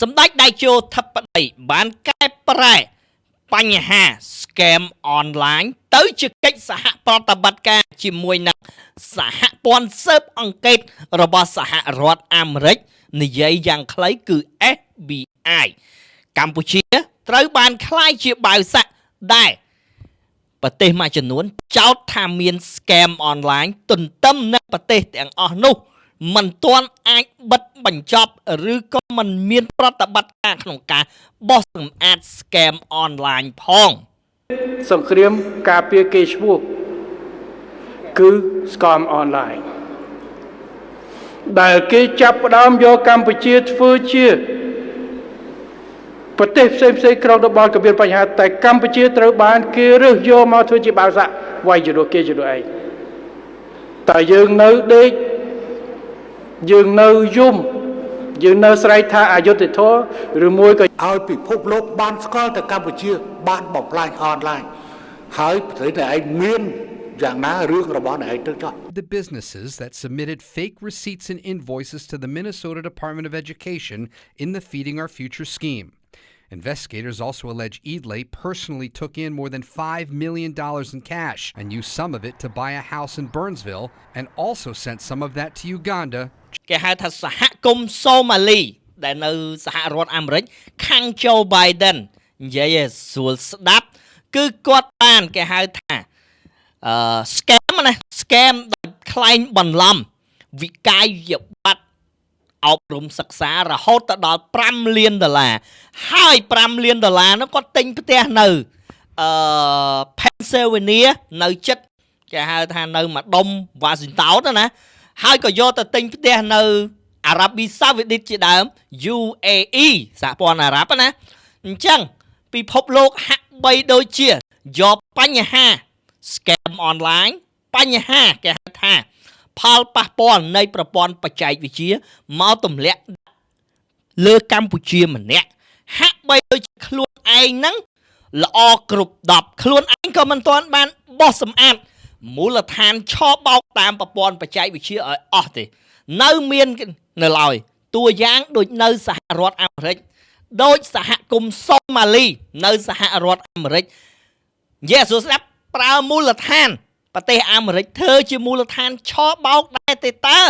សម្ដេចតេជោធិបតីបានកែប្រែបញ្ហា scam online ទៅជាកិច្ចសហប្រតិបត្តិការជាមួយនឹងសហព័ន្ធស៊ើបអង្កេតរបស់សហរដ្ឋអាមេរិកនិយាយយ៉ាងខ្លីគឺ FBI កម្ពុជាត្រូវបានក្លាយជាបាវសាក់ដែលប្រទេសមួយចំនួនចោទថាមាន scam online ទន្ទឹមនឹងប្រទេសទាំងអស់នោះមិនទាន់អាចបិទបញ្ចប់ឬក៏មិនមានប្រតិបត្តិការក្នុងការបោះសម្អាត scam online ផងសង្គ្រាមការពារគេឈ្មោះគឺ scam online ដែលគេចាប់ផ្ដើមយកកម្ពុជាធ្វើជាប្រទេសផ្សេងក្រុងរបស់ក៏មានបញ្ហាតែកម្ពុជាត្រូវបានគេរើសយកមកធ្វើជាបាវសាក់វាយជំនួសគេជំនួសឯងតែយើងនៅដេកយើងនៅយំយើងនៅស្រែកថាអយុត្តិធម៌ឬមួយក៏ឲ្យពិភពលោកបានស្គាល់ទៅកម្ពុជាបានបំផ្លាញអនឡាញហើយប្រទេសតែឯងមានយ៉ាងណារឿងរបស់ឯងទៅចោះ The businesses that submitted fake receipts and invoices to the Minnesota Department of Education in the Feeding Our Future scheme. Investigators also allege Eadley personally took in more than $5 million in cash and used some of it to buy a house in Burnsville and also sent some of that to Uganda. គេហៅថាសហគមន៍សូម៉ាលីដែលនៅសហរដ្ឋអាមេរិកខាង Joe Biden និយាយឲ្យស្រួលស្ដាប់គឺគាត់បានគេហៅថាscam ណា scam ដោយក្លែងបន្លំវិកាយបត្រអប់រំសិក្សារហូតទៅដល់$5 លានហើយ$5 លាននោះគាត់ទិញផ្ទះនៅPennsylvania នៅចិត្តគេហៅថានៅម្ដុំ Washington ណាហើយក៏យកទៅទិញផ្ទះនៅអារ៉ាប៊ីសាអូឌីតជាដើម UAE សហព័ន្ធអារ៉ាប់ណាអញ្ចឹងពិភពលោកហាក់បីដូចជាយកបញ្ហា scam online បញ្ហាគេហៅថាផលប៉ះពាល់នៃប្រព័ន្ធបច្ចេកវិទ្យាមកទម្លាក់លើកម្ពុជាម្នាក់ហាក់បីដូចខ្លួនឯងហ្នឹងល្អគ្រប់10ខ្លួនឯងក៏មិនទាន់បានបោះសម្អាតមូលដ្ឋានឆបោកតាមប្រព័ន្ធបច្ចេកវិទ្យាឲ្យអស់ទេនៅមាននៅឡើយតួយ៉ាងដូចនៅសហរដ្ឋអាមេរិកដូចសហគមន៍សូម៉ាលីនៅសហរដ្ឋអាមេរិកនិយាយស្ដាប់ប្រើមូលដ្ឋានប្រទេសអាមេរិកធ្វើជាមូលដ្ឋានឆបោកដែរទេតើ